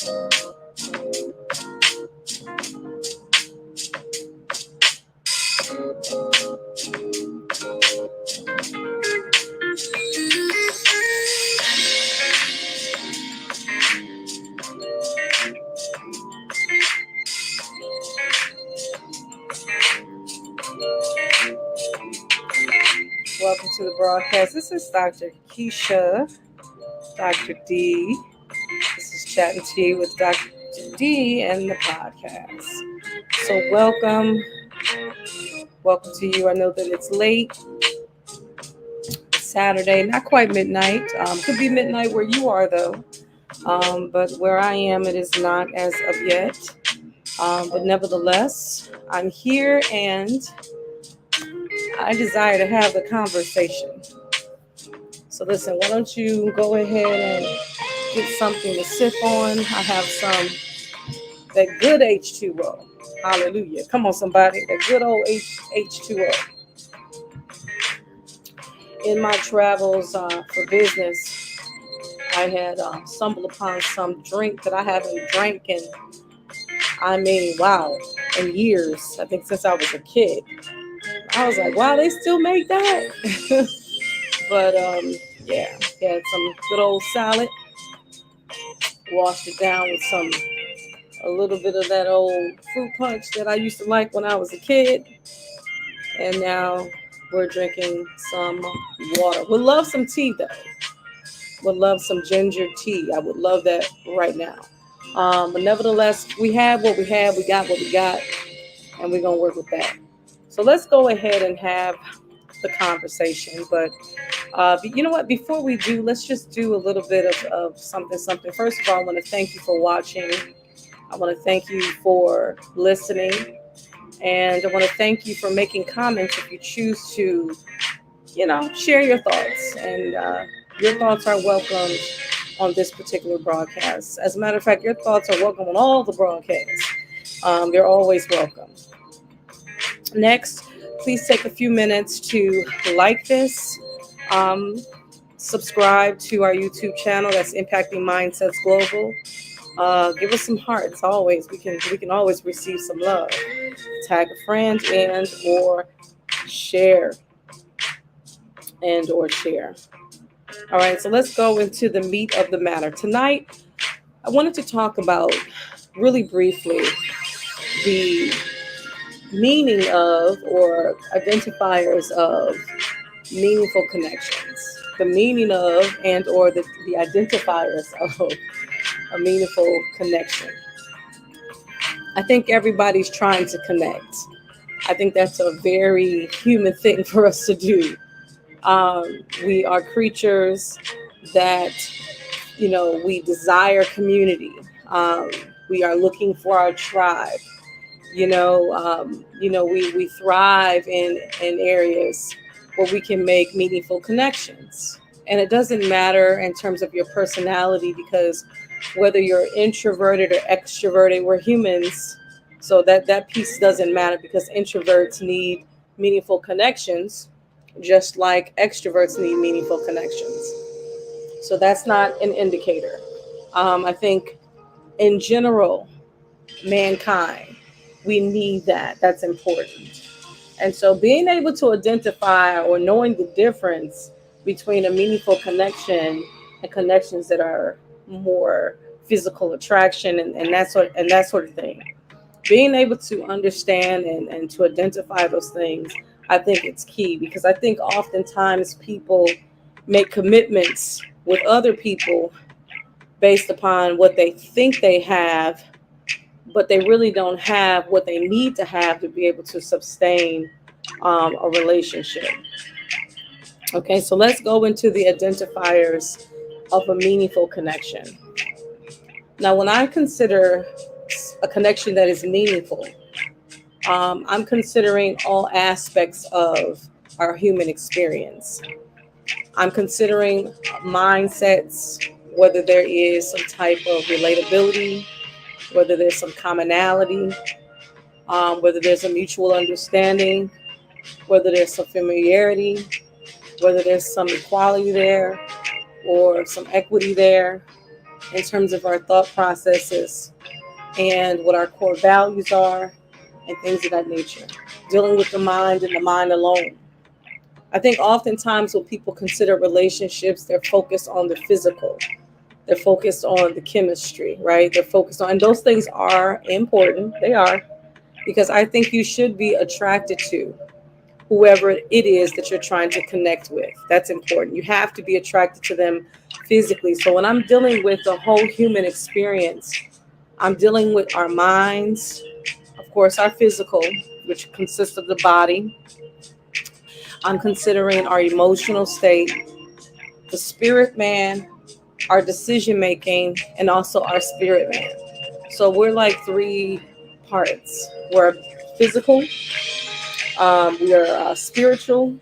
Welcome to the broadcast. This is Dr. Kesha, Dr. D. This is Chatting Tea with Dr. D and the podcast. So welcome to you. I know that it's late, Saturday, not quite midnight. Could be midnight where you are though, but where I am, it is not as of yet. But nevertheless, I'm here and I desire to have the conversation. So listen, why don't you go ahead and get something to sip on? I have that good H2O. Hallelujah. Come on, somebody. That good old H2O. In my travels for business, I had stumbled upon some drink that I haven't drank in, in years. I think since I was a kid. I was like, wow, they still make that? But yeah, had some good old salad. Washed it down with a little bit of that old fruit punch that I used to like when I was a kid. And now we're drinking some water. Would love some tea though. Would love some ginger tea. I would love that right now. But nevertheless, we have what we have. We got what we got. And we're going to work with that. So let's go ahead and have the conversation. But you know what? Before we do, let's just do a little bit of something. First of all, I want to thank you for watching. I want to thank you for listening. And I want to thank you for making comments if you choose to, share your thoughts. And your thoughts are welcomed on this particular broadcast. As a matter of fact, your thoughts are welcome on all the broadcasts. They're always welcome. Next, please take a few minutes to like this. Subscribe to our YouTube channel. That's Impacting Mindsets Global. Give us some hearts. Always, we can always receive some love. Tag a friend or share. All right, so let's go into the meat of the matter. Tonight, I wanted to talk about really briefly the meaning of or identifiers of meaningful connections, the meaning of and or the identifiers of a meaningful connection. I think everybody's trying to connect. I think that's a very human thing for us to do. We are creatures that, we desire community. We are looking for our tribe. We thrive in areas where we can make meaningful connections. And it doesn't matter in terms of your personality, because whether you're introverted or extroverted, we're humans. So that piece doesn't matter, because introverts need meaningful connections, just like extroverts need meaningful connections. So that's not an indicator. I think in general, mankind, we need that. That's important. And so being able to identify or knowing the difference between a meaningful connection and connections that are more physical attraction and that sort of thing. Being able to understand and to identify those things, I think it's key, because I think oftentimes people make commitments with other people based upon what they think they have, but they really don't have what they need to have to be able to sustain a relationship. Okay, so let's go into the identifiers of a meaningful connection. Now, when I consider a connection that is meaningful, I'm considering all aspects of our human experience. I'm considering mindsets, whether there is some type of relatability, whether there's some commonality, whether there's a mutual understanding, whether there's some familiarity, whether there's some equality there or some equity there. in terms of our thought processes and what our core values are and things of that nature. Dealing with the mind and the mind alone. I think oftentimes when people consider relationships, they're focused on the physical. They're focused on the chemistry, right? They're focused on, and those things are important. They are, because I think you should be attracted to whoever it is that you're trying to connect with. That's important. You have to be attracted to them physically. So when I'm dealing with the whole human experience, I'm dealing with our minds, of course, our physical, which consists of the body. I'm considering our emotional state, the spirit man, our decision making, and also our spirit man. So we're like three parts. We're physical, we are spiritual,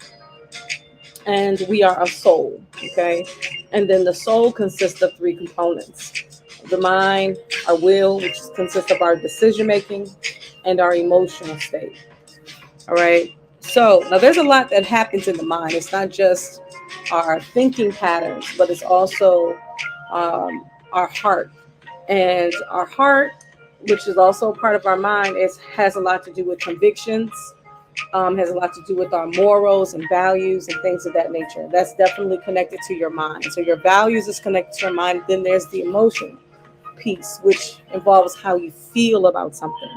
and we are a soul. Okay, and then the soul consists of three components: the mind, our will, which consists of our decision making, and our emotional state. All right. So now there's a lot that happens in the mind. It's not just our thinking patterns, but it's also our heart. And our heart, which is also a part of our mind, has a lot to do with convictions, has a lot to do with our morals and values and things of that nature. That's definitely connected to your mind. So your values is connected to your mind. Then there's the emotion piece, which involves how you feel about something.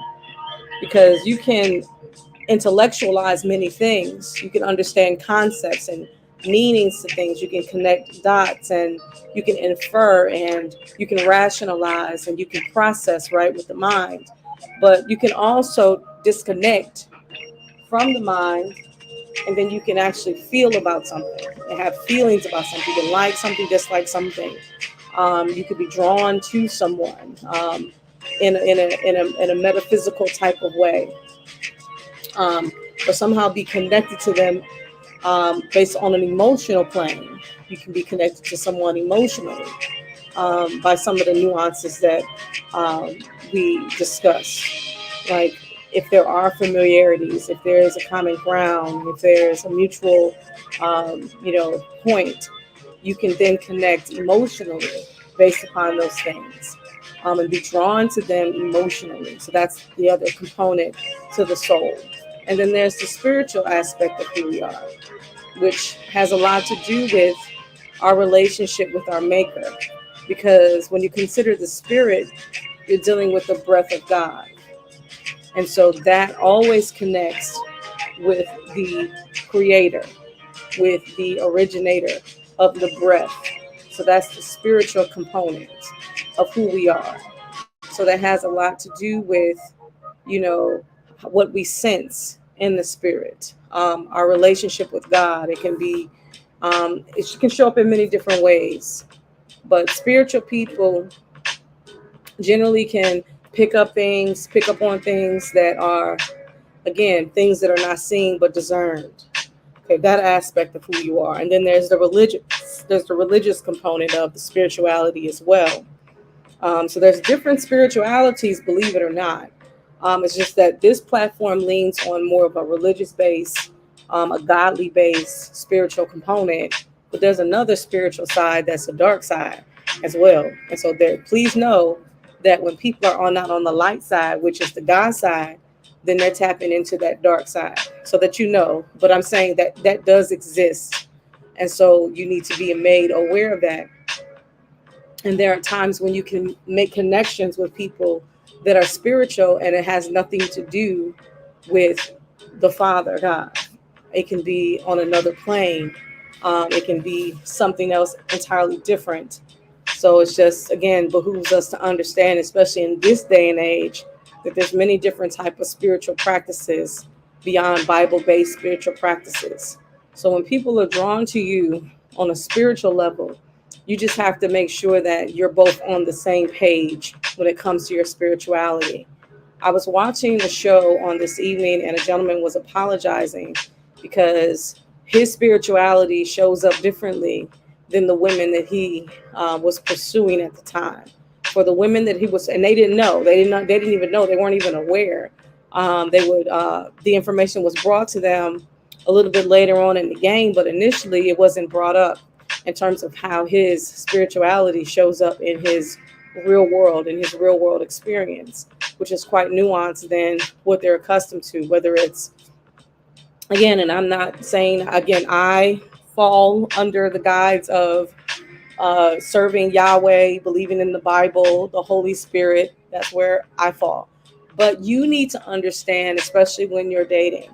Because you can intellectualize many things. You can understand concepts and meanings to things. You can connect dots and you can infer and you can rationalize and you can process right with the mind. But you can also disconnect from the mind and then you can actually feel about something and have feelings about something. You can like something, dislike something. You could be drawn to someone in a metaphysical type of way, or somehow be connected to them based on an emotional plane. You can be connected to someone emotionally by some of the nuances that we discuss. Like if there are familiarities, if there is a common ground, if there's a mutual, point, you can then connect emotionally based upon those things, and be drawn to them emotionally. So that's the other component to the soul. And then there's the spiritual aspect of who we are, which has a lot to do with our relationship with our maker. Because when you consider the spirit, you're dealing with the breath of God. And so that always connects with the creator, with the originator of the breath. So that's the spiritual component of who we are. So that has a lot to do with, you know, what we sense in the spirit, our relationship with God. It can be, it can show up in many different ways. But spiritual people generally can pick up on things that are, again, things that are not seen but discerned. Okay, that aspect of who you are. And then there's the religious component of the spirituality as well. So there's different spiritualities, believe it or not. It's just that this platform leans on more of a religious base, a godly base, spiritual component. But there's another spiritual side that's a dark side as well. And so there, please know that when people are not on the light side, which is the God side, then they're tapping into that dark side. So that you know. But I'm saying that that does exist. And so you need to be made aware of that. And there are times when you can make connections with people that are spiritual and it has nothing to do with the Father God. It can be on another plane. It can be something else entirely different. So it's just, again, behooves us to understand, especially in this day and age, that there's many different type of spiritual practices beyond Bible-based spiritual practices. So when people are drawn to you on a spiritual level, you just have to make sure that you're both on the same page when it comes to your spirituality. I was watching the show on this evening, and a gentleman was apologizing because his spirituality shows up differently than the women that he was pursuing at the time. For the women that he was, and they didn't know, they didn't even know, they weren't even aware. The information was brought to them a little bit later on in the game, but initially it wasn't brought up. in terms of how his spirituality shows up in his real world, in his real world experience, which is quite nuanced than what they're accustomed to, whether it's, again, and I'm not saying, again, I fall under the guides of serving Yahweh, believing in the Bible, the Holy Spirit. That's where I fall. But you need to understand, especially when you're dating,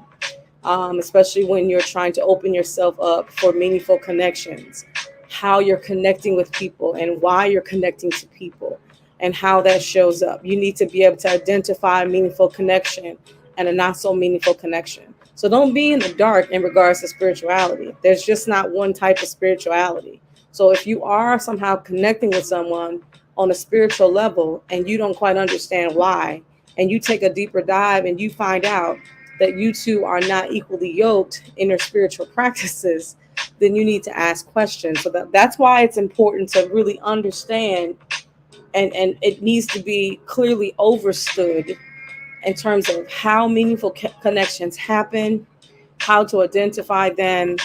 especially when you're trying to open yourself up for meaningful connections, how you're connecting with people and why you're connecting to people and how that shows up. You need to be able to identify a meaningful connection and a not so meaningful connection. So don't be in the dark in regards to spirituality. There's just not one type of spirituality. So if you are somehow connecting with someone on a spiritual level and you don't quite understand why, and you take a deeper dive and you find out that you two are not equally yoked in your spiritual practices, then you need to ask questions. So that's why it's important to really understand, and it needs to be clearly understood in terms of how meaningful connections happen, how to identify them,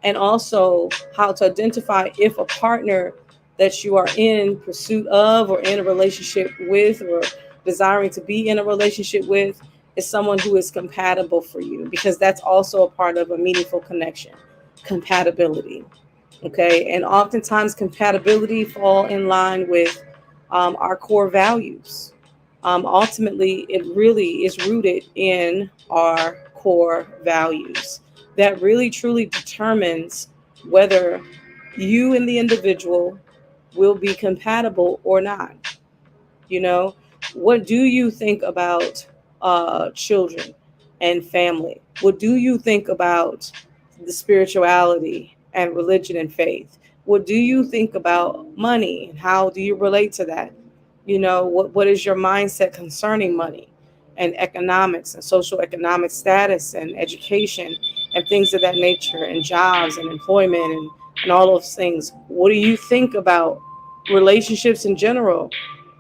and also how to identify if a partner that you are in pursuit of or in a relationship with or desiring to be in a relationship with is someone who is compatible for you, because that's also a part of a meaningful connection. Compatibility. Okay, and oftentimes compatibility fall in line with our core values. Ultimately, it really is rooted in our core values. That really truly determines whether you and the individual will be compatible or not. You know, what do you think about children and family? What do you think about the spirituality and religion and faith? What do you think about money? How do you relate to that? You know, what is your mindset concerning money and economics and social economic status and education and things of that nature, and jobs and employment and all those things? What do you think about relationships in general?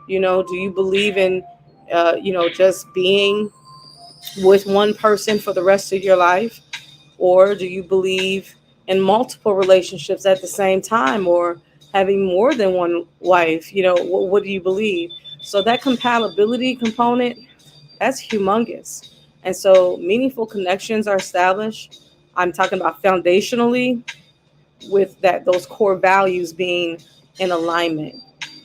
You know, do you believe in, just being with one person for the rest of your life? Or do you believe in multiple relationships at the same time, or having more than one wife? You know, what do you believe? So that compatibility component, that's humongous. And so meaningful connections are established. I'm talking about foundationally, with that, those core values being in alignment.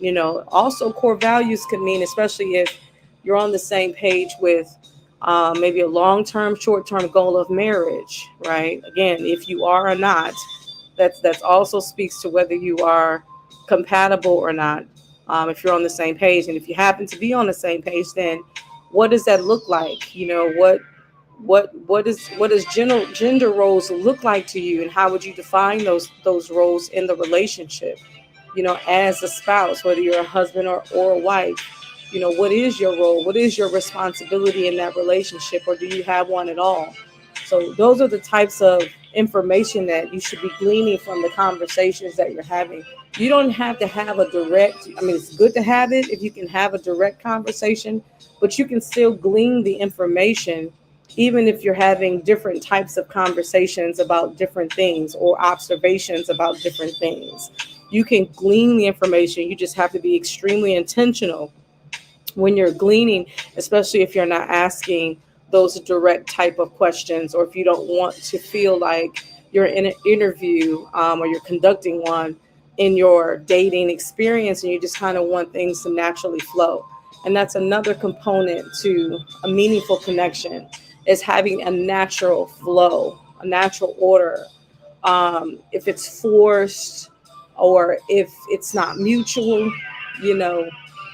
You know, also core values could mean, especially if you're on the same page with maybe a long-term, short-term goal of marriage, right? Again, if you are or not, that's also speaks to whether you are compatible or not. If you're on the same page, and if you happen to be on the same page, then what does that look like? You know, what does gender roles look like to you, and how would you define those roles in the relationship? You know, as a spouse, whether you're a husband or a wife, you know, what is your role? What is your responsibility in that relationship, or do you have one at all? So those are the types of information that you should be gleaning from the conversations that you're having. You don't have to have a direct, I mean, it's good to have it if you can have a direct conversation, but you can still glean the information even if you're having different types of conversations about different things or observations about different things. You can glean the information. You just have to be extremely intentional when you're gleaning, especially if you're not asking those direct type of questions, or if you don't want to feel like you're in an interview, or you're conducting one in your dating experience, and you just kind of want things to naturally flow. And that's another component to a meaningful connection, is having a natural flow, a natural order. If it's forced, or if it's not mutual, you know,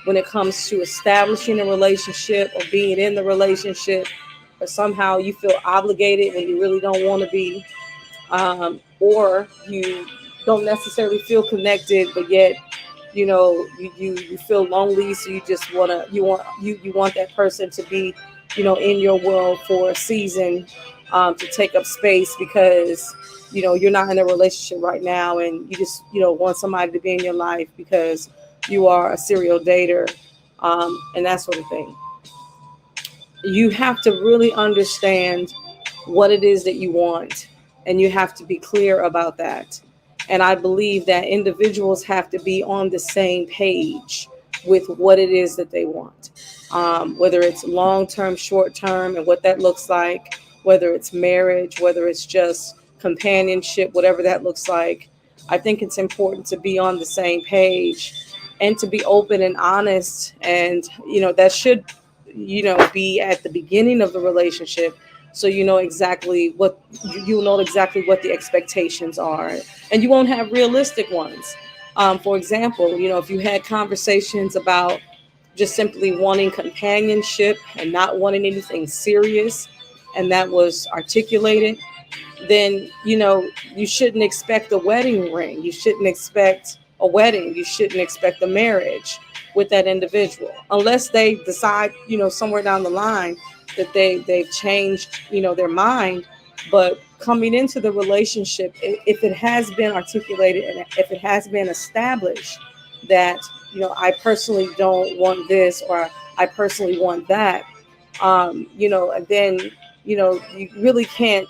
when it comes to establishing a relationship or being in the relationship, or somehow you feel obligated when you really don't want to be, or you don't necessarily feel connected, but yet, you know, you feel lonely, so you just you want that person to be, you know, in your world for a season, to take up space, because you know you're not in a relationship right now, and you just, you know, want somebody to be in your life because you are a serial dater, and that sort of thing. You have to really understand what it is that you want, and you have to be clear about that. And I believe that individuals have to be on the same page with what it is that they want, whether it's long term, short term, and what that looks like, whether it's marriage, whether it's just companionship, whatever that looks like. I think it's important to be on the same page and to be open and honest. And, that should, be at the beginning of the relationship. So you know exactly what you'll know exactly what the expectations are, and you won't have realistic ones. For example, if you had conversations about just simply wanting companionship and not wanting anything serious, and that was articulated, then you shouldn't expect a wedding ring. You shouldn't expect a wedding. You shouldn't expect a marriage with that individual unless they decide, somewhere down the line that they've changed, their mind. But coming into the relationship, if it has been articulated and if it has been established that, I personally don't want this, or I personally want that, and then, you really can't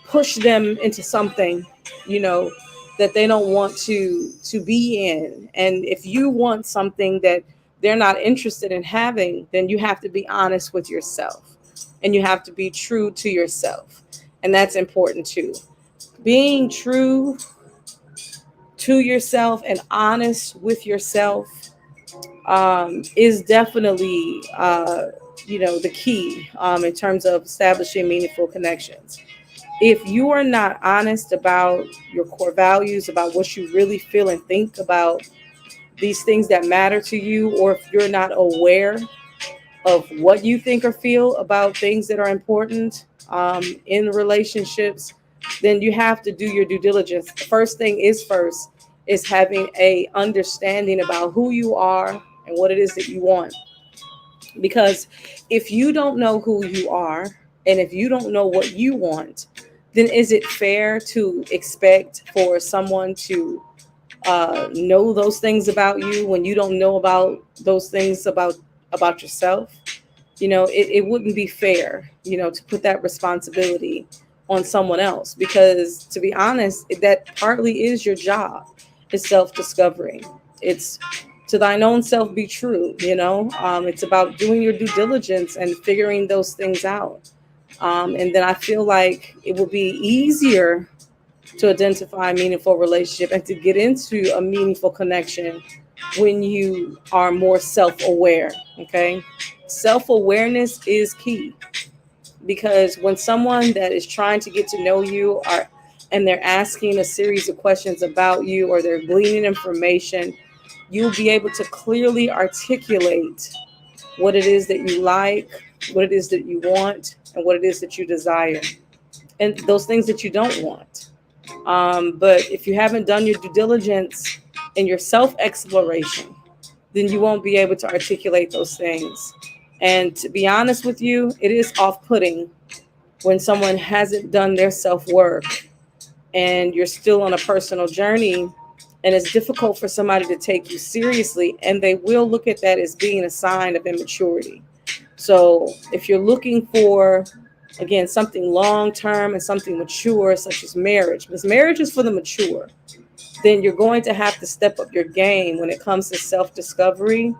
push them into something, you know, that they don't want to be in. And if you want something that they're not interested in having, then you have to be honest with yourself and you have to be true to yourself. And that's important too. Being true to yourself and honest with yourself is definitely, the key in terms of establishing meaningful connections. If you are not honest about your core values, about what you really feel and think about these things that matter to you, or if you're not aware of what you think or feel about things that are important in relationships, then you have to do your due diligence. The first thing is first is having a understanding about who you are and what it is that you want. Because if you don't know who you are and if you don't know what you want, then is it fair to expect for someone to know those things about you when you don't know about those things about yourself? It wouldn't be fair, to put that responsibility on someone else, because to be honest, that partly is your job. It's self-discovery. It's to thine own self be true. It's about doing your due diligence and figuring those things out. And then I feel like it will be easier to identify a meaningful relationship and to get into a meaningful connection when you are more self-aware. Okay, self-awareness is key, because when someone that is trying to get to know you are and they're asking a series of questions about you, or they're gleaning information, you'll be able to clearly articulate what it is that you like, what it is that you want, and what it is that you desire, and those things that you don't want. But if you haven't done your due diligence and your self exploration, then you won't be able to articulate those things. And to be honest with you, it is off putting when someone hasn't done their self work and you're still on a personal journey. And it's difficult for somebody to take you seriously, and they will look at that as being a sign of immaturity. So if you're looking for, again, something long term and something mature, such as marriage, because marriage is for the mature, then you're going to have to step up your game when it comes to self discovery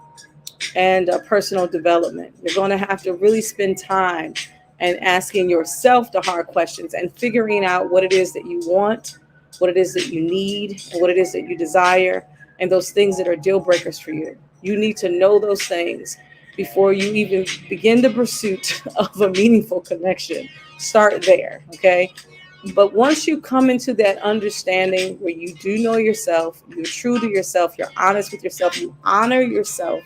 and personal development. You're going to have to really spend time and asking yourself the hard questions and figuring out what it is that you want, what it is that you need, and what it is that you desire, and those things that are deal breakers for you. You need to know those things before you even begin the pursuit of a meaningful connection. Start there, okay? But once you come into that understanding where you do know yourself, you're true to yourself, you're honest with yourself, you honor yourself,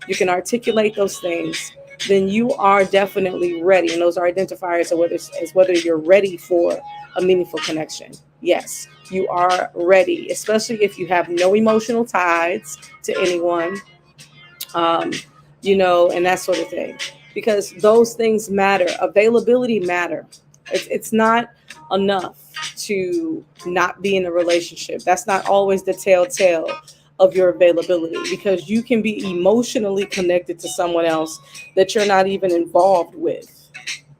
you can articulate those things, then you are definitely ready. And those are identifiers of whether you're ready for a meaningful connection. Yes, you are ready, especially if you have no emotional ties to anyone, um, and that sort of thing, because those things matter. Availability matter. It's not enough to not be in a relationship. That's not always the telltale of your availability, because you can be emotionally connected to someone else that you're not even involved with.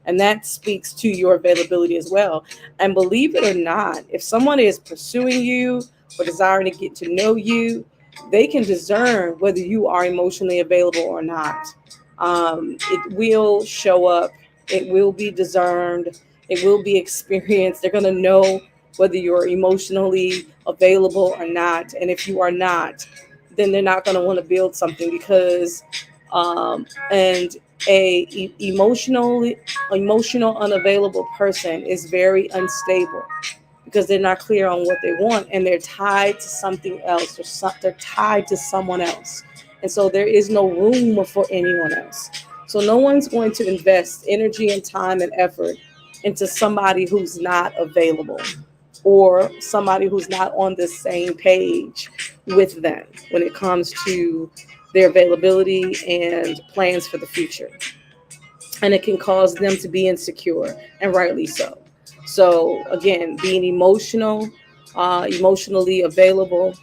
And that speaks to your availability as well. And believe it or not, if someone is pursuing you or desiring to get to know you, they can discern whether you are emotionally available or not. It will show up, it will be discerned, it will be experienced. They're going to know whether you're emotionally available or not. And if you are not, then they're not going to want to build something because, and emotional unavailable person is very unstable because they're not clear on what they want and they're tied to something else or they're tied to someone else. And so there is no room for anyone else. So no one's going to invest energy and time and effort into somebody who's not available or somebody who's not on the same page with them when it comes to their availability and plans for the future. And it can cause them to be insecure, and rightly so. So again, being emotionally available,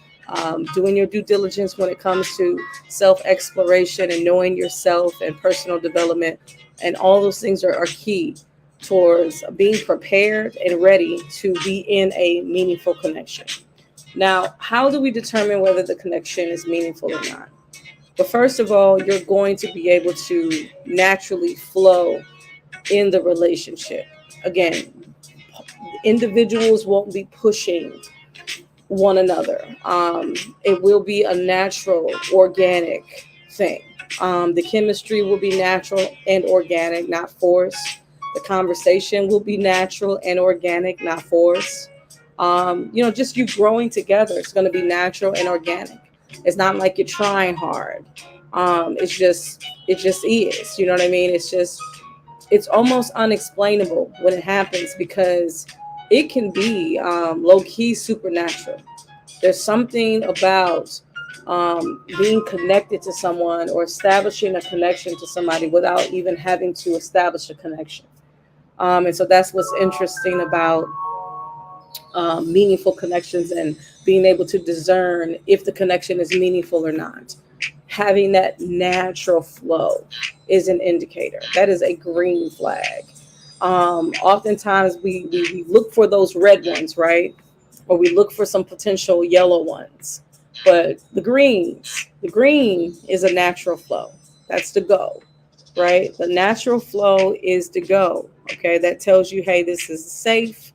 doing your due diligence when it comes to self exploration and knowing yourself and personal development, and all those things are key towards being prepared and ready to be in a meaningful connection. Now, how do we determine whether the connection is meaningful or not? But first of all, you're going to be able to naturally flow in the relationship. Again, individuals won't be pushing one another. It will be a natural, organic thing. The chemistry will be natural and organic, not forced. The conversation will be natural and organic, not forced. Just you growing together, it's going to be natural and organic. It's not like you're trying hard. It just is. You know what I mean? It's almost unexplainable when it happens because it can be low key supernatural. There's something about being connected to someone or establishing a connection to somebody without even having to establish a connection. And so that's what's interesting about meaningful connections and being able to discern if the connection is meaningful or not. Having that natural flow is an indicator. That is a green flag. Oftentimes we look for those red ones, right? Or we look for some potential yellow ones. But the green is a natural flow. That's the go, right? The natural flow is the go. Okay, that tells you, hey, this is safe.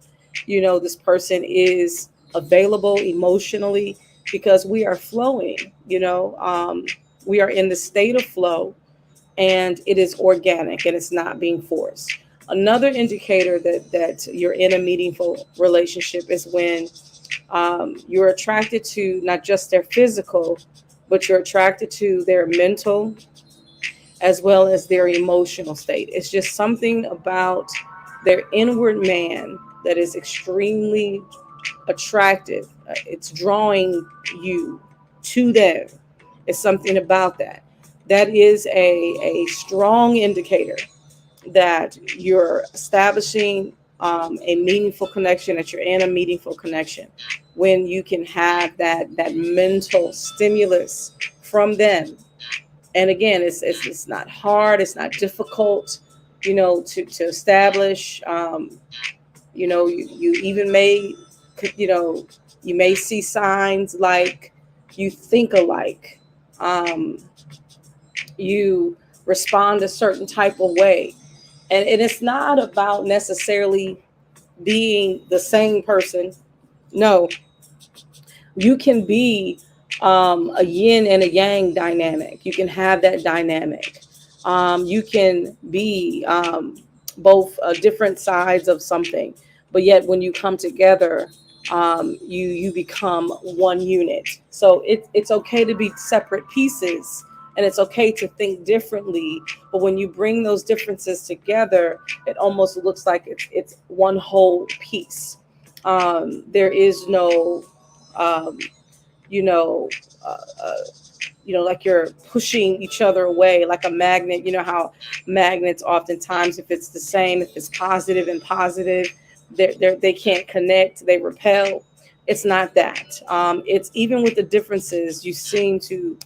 This person is available emotionally because we are flowing. We are in the state of flow and it is organic and it's not being forced. Another indicator that you're in a meaningful relationship is when you're attracted to not just their physical, but you're attracted to their mental as well as their emotional state. It's just something about their inward man that is extremely attractive. It's drawing you to them. It's something about that. That is a strong indicator that you're establishing a meaningful connection, that you're in a meaningful connection. When you can have that mental stimulus from them. And again, it's not hard, it's not difficult, to establish. You even may, you know, you may see signs like you think alike. Um, you respond a certain type of way. And it's not about necessarily being the same person. No, you can be a yin and a yang dynamic. You can have that dynamic. You can be both different sides of something, but yet when you come together, you become one unit. So it's okay to be separate pieces, and it's okay to think differently. But when you bring those differences together, it almost looks like it's one whole piece. There is no um, you know, uh, uh, like you're pushing each other away like a magnet. You know how magnets oftentimes, if it's the same, if it's positive and positive, they can't connect, they repel. It's not that. It's even with the differences, you seem to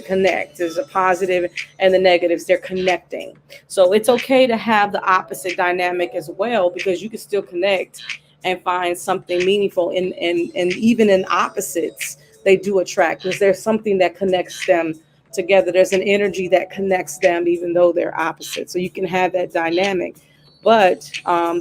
connect. There's a positive and the negatives, they're connecting. So it's okay to have the opposite dynamic as well, because you can still connect and find something meaningful and even in opposites they do attract, because there's something that connects them together. There's an energy that connects them even though they're opposite, so you can have that dynamic. But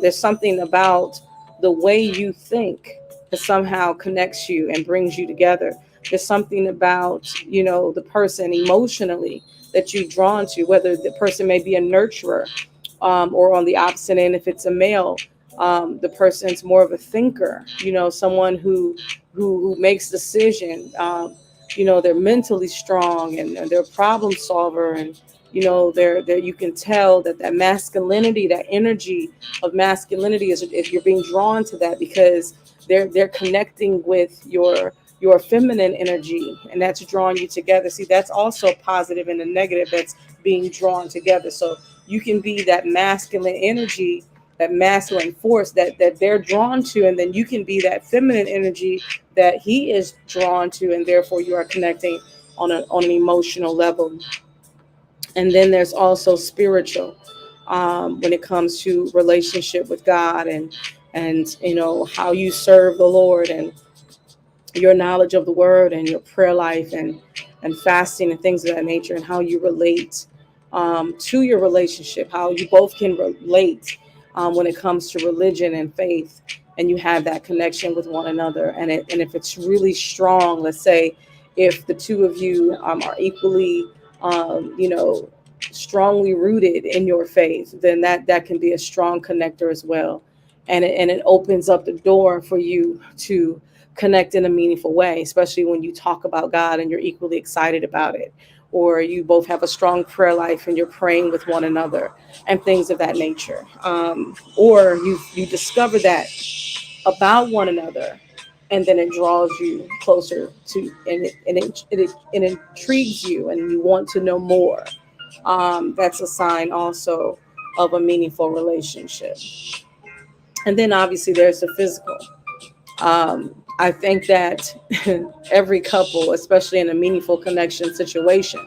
there's something about the way you think that somehow connects you and brings you together. There's something about, the person emotionally that you're drawn to, whether the person may be a nurturer, or on the opposite end, if it's a male, the person's more of a thinker, someone who makes decision. They're mentally strong, and they're a problem solver, and they're you can tell that masculinity, that energy of masculinity, is if you're being drawn to that, because they're connecting with your feminine energy, and that's drawing you together. See, that's also a positive and a negative that's being drawn together. So you can be that masculine energy, that masculine force that they're drawn to, and then you can be that feminine energy that he is drawn to, and therefore you are connecting on an emotional level. And then there's also spiritual, when it comes to relationship with God, and how you serve the Lord, and your knowledge of the word, and your prayer life, and fasting and things of that nature, and how you relate, to your relationship, how you both can relate, when it comes to religion and faith, and you have that connection with one another. And if it's really strong, let's say if the two of you, are equally, strongly rooted in your faith, then that can be a strong connector as well. And it opens up the door for you to connect in a meaningful way, especially when you talk about God and you're equally excited about it, or you both have a strong prayer life and you're praying with one another, and things of that nature. Or you discover that about one another, and then it draws you closer to, and it intrigues you, and you want to know more. That's a sign also of a meaningful relationship. And then obviously there's the physical. I think that every couple, especially in a meaningful connection situation,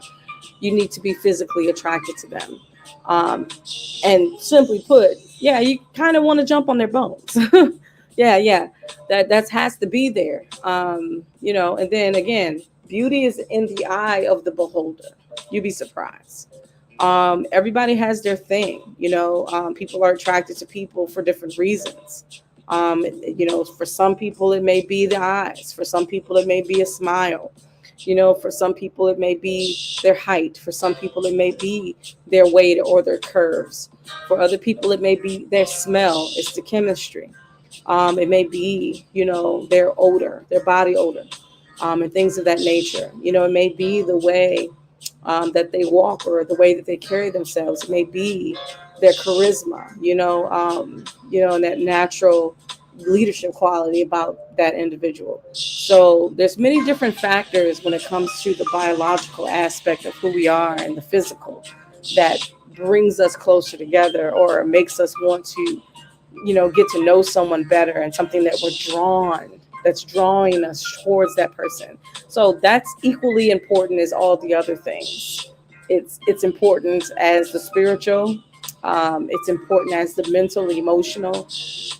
you need to be physically attracted to them. Um, and simply put, yeah, you kind of want to jump on their bones. Yeah, yeah, that has to be there. And then again, beauty is in the eye of the beholder. You'd be surprised. Everybody has their thing. People are attracted to people for different reasons. For some people it may be the eyes, for some people it may be a smile, for some people it may be their height, for some people it may be their weight or their curves, for other people it may be their smell, it's the chemistry. It may be, their odor, their body odor, and things of that nature. It may be the way, that they walk, or the way that they carry themselves. It may be their charisma, and that natural leadership quality about that individual. So there's many different factors when it comes to the biological aspect of who we are, and the physical, that brings us closer together, or makes us want to, get to know someone better, and something that that's drawing us towards that person. So that's equally important as all the other things. It's important as the spiritual. It's important as the mental, emotional,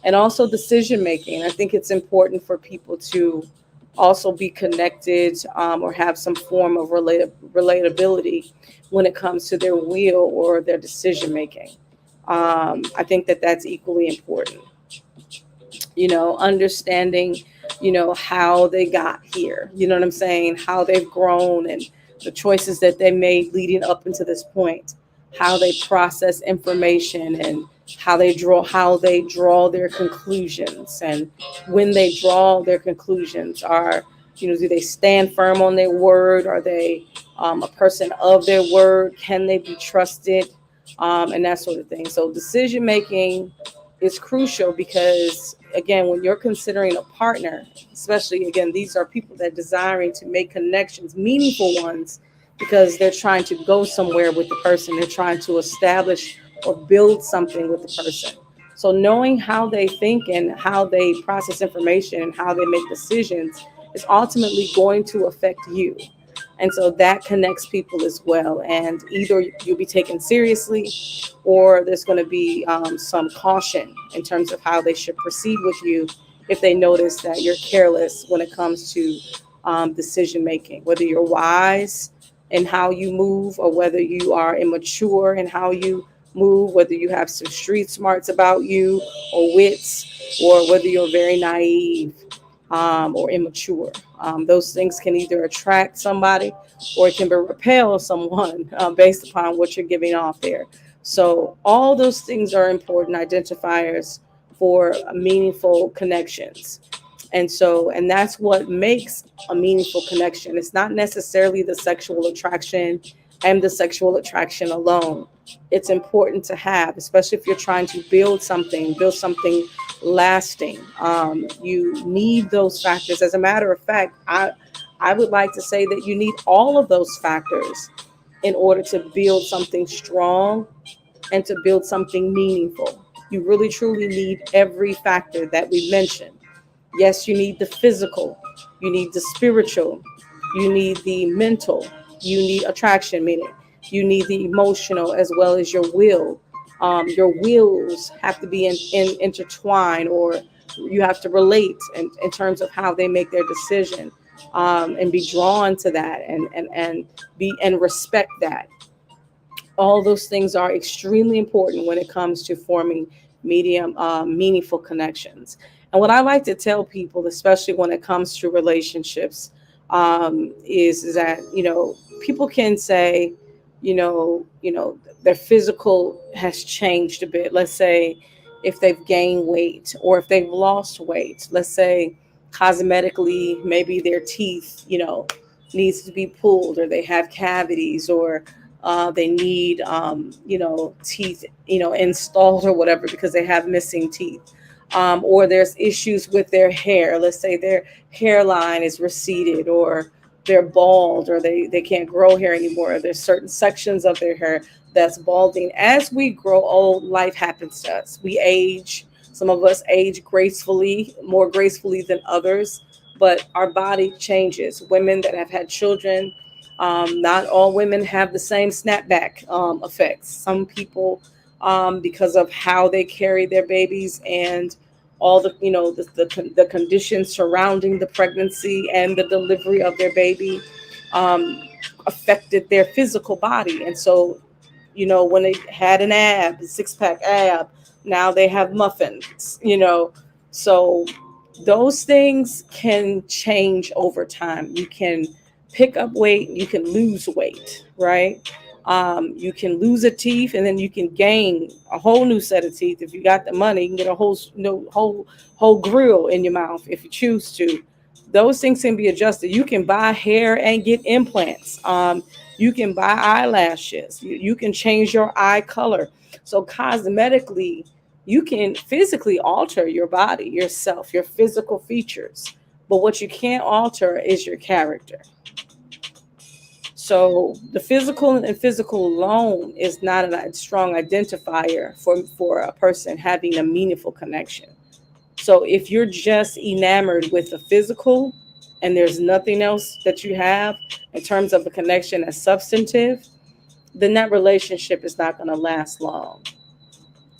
and also decision making. I think it's important for people to also be connected, or have some form of relatability when it comes to their will or their decision making. I think that that's equally important. Understanding, how they got here, you know what I'm saying, how they've grown, and the choices that they made leading up into this point, how they process information, and how they draw their conclusions, and when they draw their conclusions, do they stand firm on their word? Are they, a person of their word? Can they be trusted? And that sort of thing. So decision making is crucial, because again, when you're considering a partner, especially, again, these are people that desiring to make connections, meaningful ones, because they're trying to go somewhere with the person, they're trying to establish or build something with the person. So knowing how they think, and how they process information, and how they make decisions, is ultimately going to affect you. And so that connects people as well. And either you'll be taken seriously, or there's going to be some caution in terms of how they should proceed with you if they notice that you're careless when it comes to decision making, whether you're wise in how you move or whether you are immature in how you move, whether you have some street smarts about you or wits, or whether you're very naive or immature. Those things can either attract somebody or it can repel someone based upon what you're giving off there. So, all those things are important identifiers for meaningful connections. And that's what makes a meaningful connection. It's not necessarily the sexual attraction and the sexual attraction alone. It's important to have, especially if you're trying to build something lasting. You need those factors. As a matter of fact, I would like to say that you need all of those factors in order to build something strong and to build something meaningful. You really truly need every factor that we mentioned. Yes, you need the physical, you need the spiritual, you need the mental, you need attraction, meaning you need the emotional as well as your will. Your wills have to be intertwined, or you have to relate in terms of how they make their decision, and be drawn to that, and be and respect that. All those things are extremely important when it comes to forming meaningful connections. And what I like to tell people, especially when it comes to relationships, is that people can say, their physical has changed a bit. Let's say if they've gained weight or if they've lost weight. Let's say cosmetically, maybe their teeth, needs to be pulled, or they have cavities, or they need teeth installed or whatever because they have missing teeth, or there's issues with their hair. Let's say their hairline is receded, or they're bald, or they can't grow hair anymore. There's certain sections of their hair that's balding. As we grow old, life happens to us. We age. Some of us age gracefully, more gracefully than others, but our body changes. Women that have had children, not all women have the same snapback effects. Some people, because of how they carry their babies and all the conditions surrounding the pregnancy and the delivery of their baby, um, affected their physical body. And so, when they had an ab, a six pack ab, now they have muffins. So those things can change over time. You can pick up weight, you can lose weight, right? You can lose a teeth, and then you can gain a whole new set of teeth. If you got the money, you can get a whole grill in your mouth if you choose to. Those things can be adjusted. You can buy hair and get implants. You can buy eyelashes. You can change your eye color. So cosmetically, you can physically alter your body, yourself, your physical features. But what you can't alter is your character. So the physical alone is not a strong identifier for a person having a meaningful connection. So if you're just enamored with the physical and there's nothing else that you have in terms of a connection that's substantive, then that relationship is not going to last long.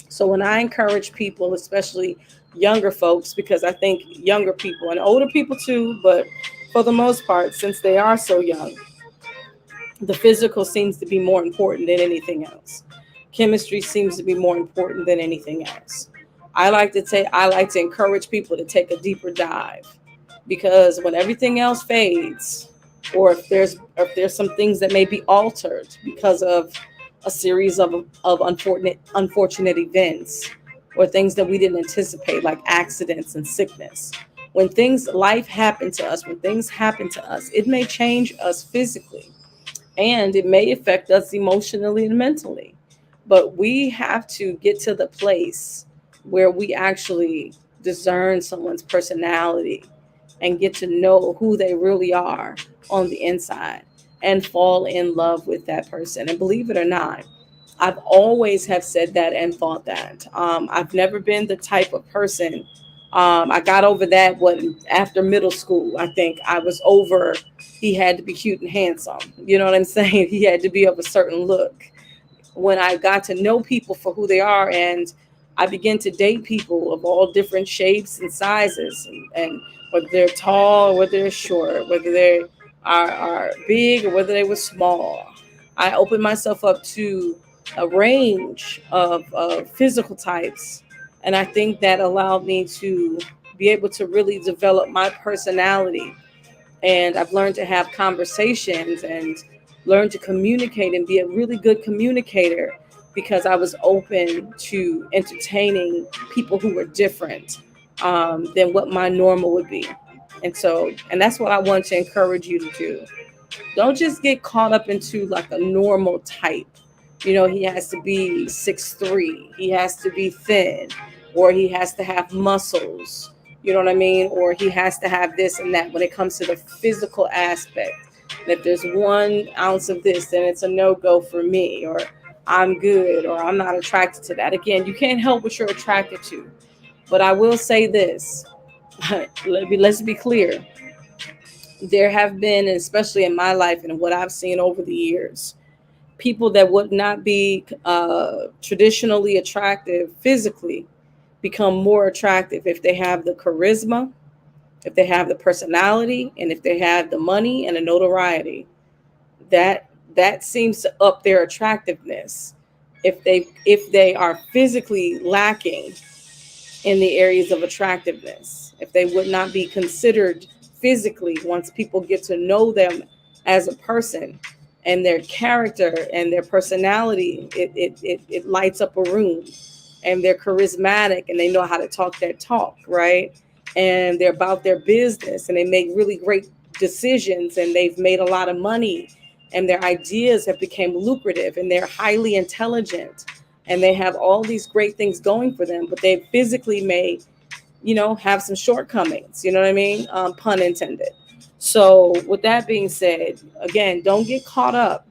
So when I encourage people, especially younger folks, because I think younger people and older people too, but for the most part, since they are so young, the physical seems to be more important than anything else. Chemistry seems to be more important than anything else. I like to encourage people to take a deeper dive, because when everything else fades, or if there's some things that may be altered because of a series of unfortunate events, or things that we didn't anticipate, like accidents and sickness. When things happen to us, it may change us physically, and it may affect us emotionally and mentally. But we have to get to the place where we actually discern someone's personality and get to know who they really are on the inside, and fall in love with that person. And believe it or not, I've always have said that and thought that. I've never been the type of person I got over that after middle school. I think I was over. He had to be cute and handsome. You know what I'm saying? He had to be of a certain look. When I got to know people for who they are, and I began to date people of all different shapes and sizes, and whether they're tall, whether they're short, whether they are big or whether they were small, I opened myself up to a range of physical types. And I think that allowed me to be able to really develop my personality, and I've learned to have conversations and learn to communicate and be a really good communicator because I was open to entertaining people who were different than what my normal would be. And that's what I want to encourage you to do. Don't just get caught up into like a normal type. He has to be 6'3", he has to be thin, or he has to have muscles, you know what I mean? Or he has to have this and that when it comes to the physical aspect. And if there's 1 ounce of this, then it's a no-go for me, or I'm good, or I'm not attracted to that. Again, you can't help what you're attracted to. But I will say this. Let's be clear. There have been, especially in my life and what I've seen over the years, people that would not be traditionally attractive physically become more attractive if they have the charisma, if they have the personality, and if they have the money and the notoriety. That seems to up their attractiveness. If they are physically lacking in the areas of attractiveness, if they would not be considered physically, once people get to know them as a person and their character and their personality, it lights up a room. And they're charismatic and they know how to talk their talk, right? And they're about their business and they make really great decisions and they've made a lot of money and their ideas have become lucrative and they're highly intelligent and they have all these great things going for them, but they physically may, have some shortcomings, you know what I mean? Pun intended. So with that being said, again, don't get caught up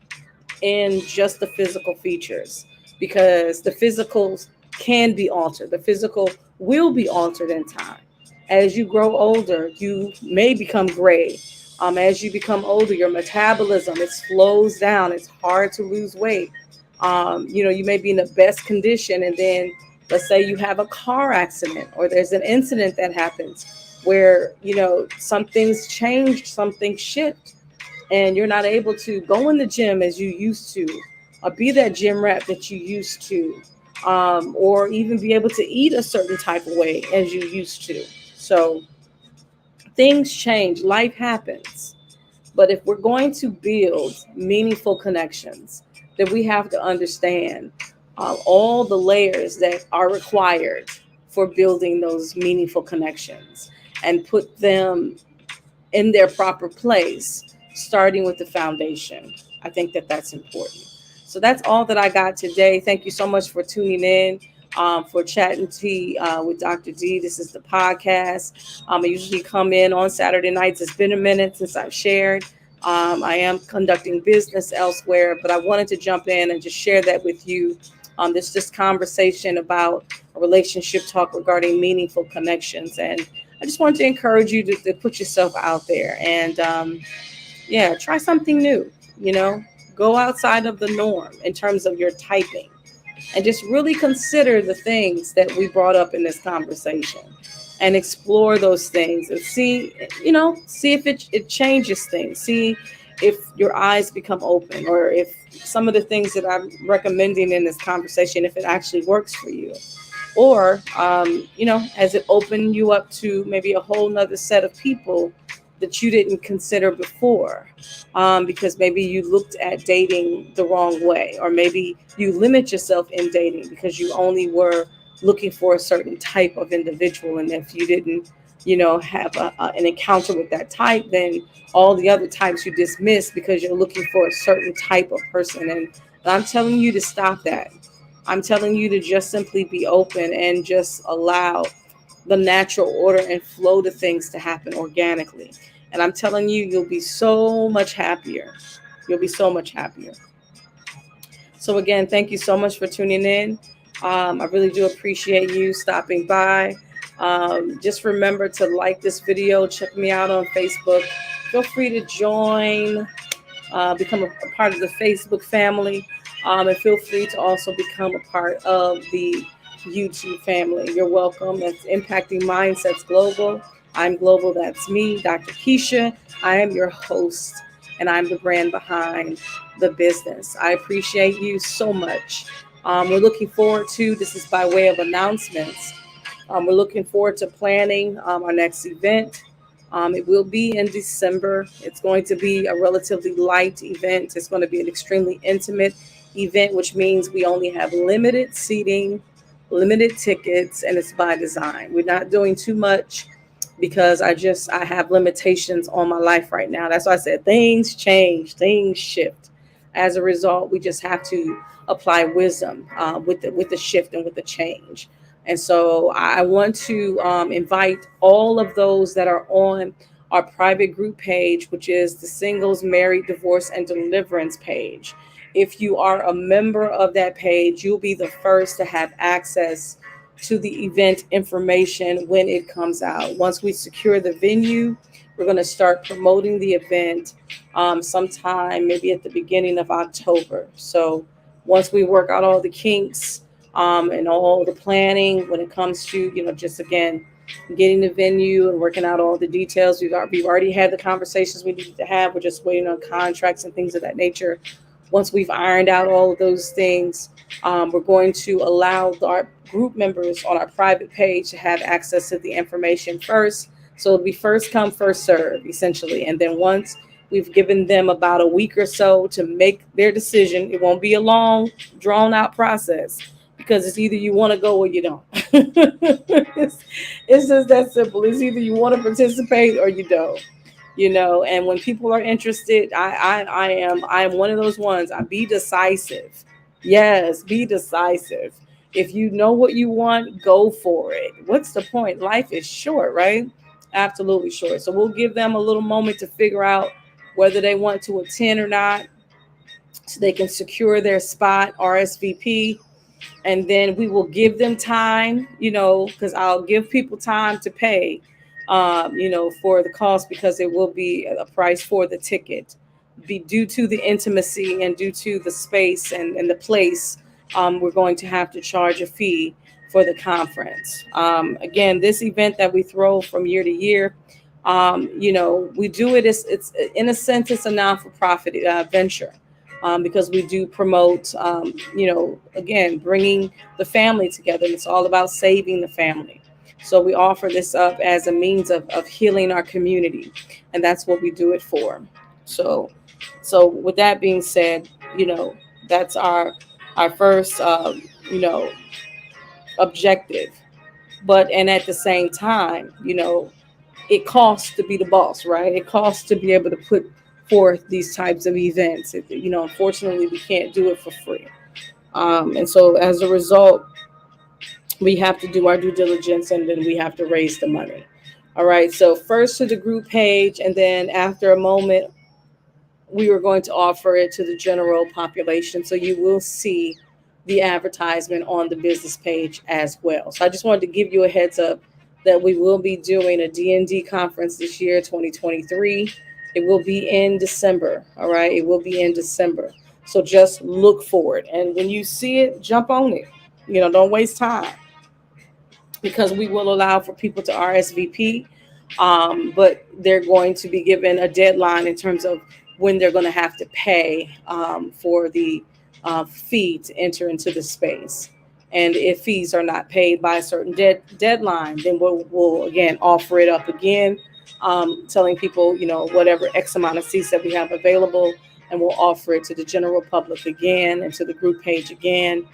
in just the physical features, because the physicals can be altered. The physical will be altered in time. As you grow older, you may become gray. As you become older, your metabolism, it slows down. It's hard to lose weight. You may be in the best condition, and then let's say you have a car accident or there's an incident that happens where some things change, some things shift, and you're not able to go in the gym as you used to, or be that gym rat that you used to, or even be able to eat a certain type of way as you used to. So things change, life happens. But if we're going to build meaningful connections, then we have to understand all the layers that are required for building those meaningful connections and put them in their proper place, starting with the foundation. I think that that's important. So that's all that I got today. Thank you so much for tuning in, for chatting tea with Dr. D. This is the podcast. I usually come in on Saturday nights. It's been a minute since I've shared. I am conducting business elsewhere, but I wanted to jump in and just share that with you. There's this conversation about a relationship talk regarding meaningful connections. And I just want to encourage you to put yourself out there and, try something new, go outside of the norm in terms of your typing and just really consider the things that we brought up in this conversation and explore those things and see if it changes things. See if your eyes become open, or if some of the things that I'm recommending in this conversation, if it actually works for you. Or, has it opened you up to maybe a whole nother set of people that you didn't consider before? Because maybe you looked at dating the wrong way, or maybe you limit yourself in dating because you only were looking for a certain type of individual. And if you didn't, have an encounter with that type, then all the other types you dismiss because you're looking for a certain type of person. And I'm telling you to stop that. I'm telling you to just simply be open and just allow the natural order and flow to things to happen organically. And I'm telling you, you'll be so much happier. You'll be so much happier. So again, thank you so much for tuning in. I really do appreciate you stopping by. Just remember to like this video, check me out on Facebook. Feel free to join, become a part of the Facebook family, and feel free to also become a part of the YouTube family. You're welcome. It's Impacting Mindsets Global. I'm Global. That's me, Dr. Kesha. I am your host, and I'm the brand behind the business. I appreciate you so much. We're looking forward to this is by way of announcements. We're looking forward to planning our next event. It will be in December. It's going to be a relatively light event. It's going to be an extremely intimate event, which means we only have limited seating, limited tickets, and it's by design. We're not doing too much because I have limitations on my life right now. That's why I said things change, things shift. As a result, we just have to apply wisdom with the shift and with the change. And so I want to invite all of those that are on our private group page, which is the Singles, Married, Divorce, and Deliverance page. If you are a member of that page, you'll be the first to have access to the event information when it comes out. Once we secure the venue, we're going to start promoting the event sometime maybe at the beginning of October. So once we work out all the kinks and all the planning when it comes to, just again, getting the venue and working out all the details. We've already had the conversations we needed to have. We're just waiting on contracts and things of that nature. Once we've ironed out all of those things, we're going to allow our group members on our private page to have access to the information first. So it'll be first come, first serve, essentially. And then once we've given them about a week or so to make their decision, it won't be a long, drawn out process because it's either you want to go or you don't. It's just that simple. It's either you want to participate or you don't. And when people are interested, I am one of those ones. I be decisive. Yes, be decisive. If you know what you want, go for it. What's the point? Life is short, right? Absolutely short. So we'll give them a little moment to figure out whether they want to attend or not, so they can secure their spot, RSVP, and then we will give them time, because I'll give people time to pay, for the cost, because it will be a price for the ticket, be due to the intimacy and due to the space and the place. We're going to have to charge a fee for the conference. Again, this event that we throw from year to year, we do it as it's in a sense it's a non-for-profit venture, because we do promote, again, bringing the family together. It's all about saving the family. So we offer this up as a means of healing our community, and that's what we do it for. So, so with that being said, that's our first, objective. But and at the same time, it costs to be the boss, right? It costs to be able to put forth these types of events. Unfortunately, we can't do it for free. And so as a result, we have to do our due diligence and then we have to raise the money. All right. So first to the group page, and then after a moment, we were going to offer it to the general population. So you will see the advertisement on the business page as well. So I just wanted to give you a heads up that we will be doing a D&D conference this year, 2023. It will be in December. All right. It will be in December. So just look for it. And when you see it, jump on it. Don't waste time, because we will allow for people to RSVP, but they're going to be given a deadline in terms of when they're going to have to pay for the fee to enter into the space. And if fees are not paid by a certain deadline, then we'll again offer it up again, telling people, whatever X amount of seats that we have available, and we'll offer it to the general public again and to the group page again.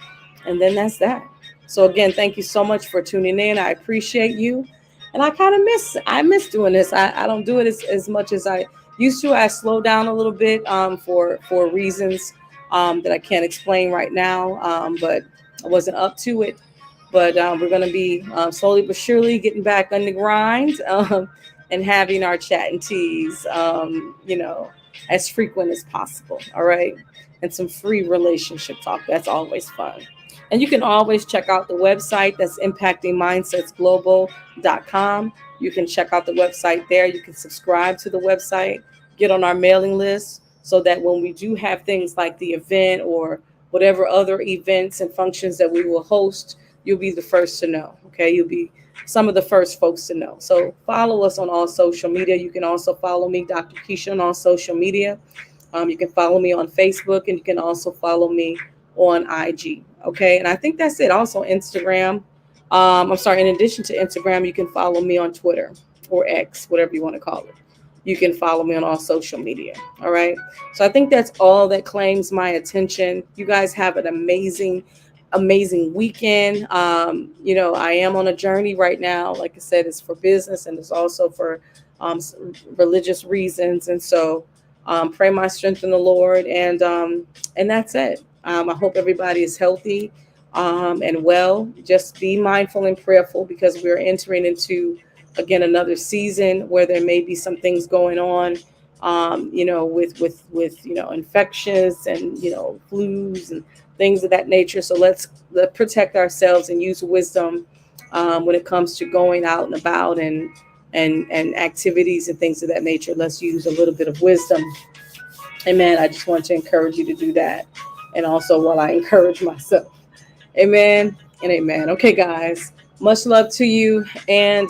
And then that's that. So again, thank you so much for tuning in. I appreciate you. And I miss doing this. I don't do it as much as I used to. I slowed down a little bit for reasons that I can't explain right now, but I wasn't up to it. But we're going to be slowly but surely getting back on the grind, and having our chat and teas, as frequent as possible. All right. And some free relationship talk. That's always fun. And you can always check out the website, that's impactingmindsetsglobal.com. You can check out the website there. You can subscribe to the website, get on our mailing list so that when we do have things like the event or whatever other events and functions that we will host, you'll be the first to know. Okay, you'll be some of the first folks to know. So follow us on all social media. You can also follow me, Dr. Kesha, on all social media. You can follow me on Facebook, and you can also follow me on IG. Okay, and I think that's it. Also, Instagram. I'm sorry, in addition to Instagram, you can follow me on Twitter or X, whatever you want to call it. You can follow me on all social media. All right. So I think that's all that claims my attention. You guys have an amazing, amazing weekend. I am on a journey right now. Like I said, it's for business and it's also for religious reasons. And so pray my strength in the Lord. And that's it. I hope everybody is healthy and well. Just be mindful and prayerful because we're entering into, again, another season where there may be some things going on, with infections and flus and things of that nature. So let's protect ourselves and use wisdom when it comes to going out and about and activities and things of that nature. Let's use a little bit of wisdom. Amen. I just want to encourage you to do that, and also while I encourage myself. Amen and amen. Okay, guys, much love to you. And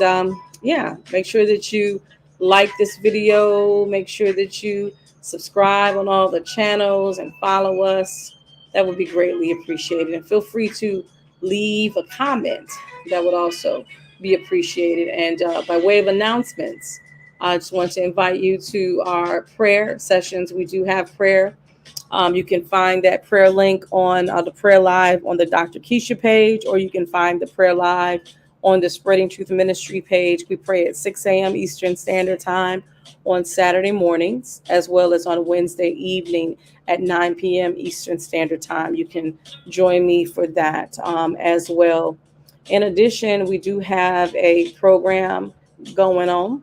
yeah, make sure that you like this video. Make sure that you subscribe on all the channels and follow us. That would be greatly appreciated. And feel free to leave a comment. That would also be appreciated. And by way of announcements, I just want to invite you to our prayer sessions. We do have prayer. You can find that prayer link on the prayer live on the Dr. Kesha page, or you can find the prayer live on the Spreading Truth Ministry page. We pray at 6 a.m. Eastern Standard Time on Saturday mornings, as well as on Wednesday evening at 9 p.m. Eastern Standard Time. You can join me for that as well. In addition, we do have a program going on.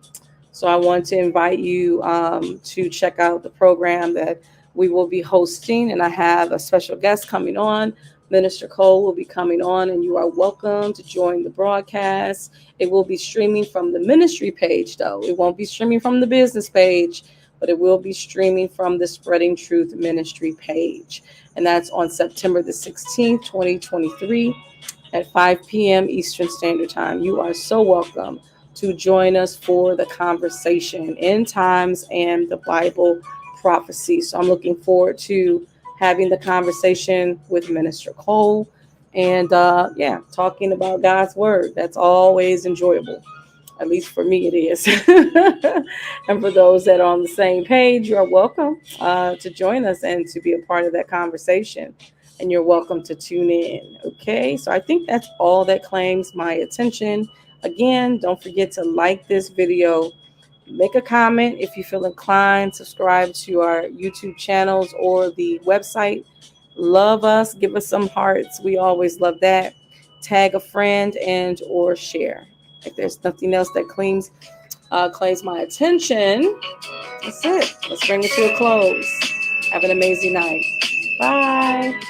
So I want to invite you to check out the program that we will be hosting, and I have a special guest coming on. Minister Cole will be coming on, and you are welcome to join the broadcast. It will be streaming from the ministry page, though. It won't be streaming from the business page, but it will be streaming from the Spreading Truth Ministry page. And that's on September the 16th, 2023 at 5 p.m. Eastern Standard Time. You are so welcome to join us for the conversation, End Times and the Bible Prophecy. So I'm looking forward to having the conversation with Minister Cole and talking about God's word. That's always enjoyable. At least for me, it is. And for those that are on the same page, you're welcome to join us and to be a part of that conversation. And you're welcome to tune in. Okay, so I think that's all that claims my attention. Again, don't forget to like this video, make a comment if you feel inclined, subscribe to our YouTube channels or the website. Love us, give us some hearts. We always love that. Tag a friend and or share. If there's nothing else that claims my attention, that's it. Let's bring it to a close. Have an amazing night. Bye.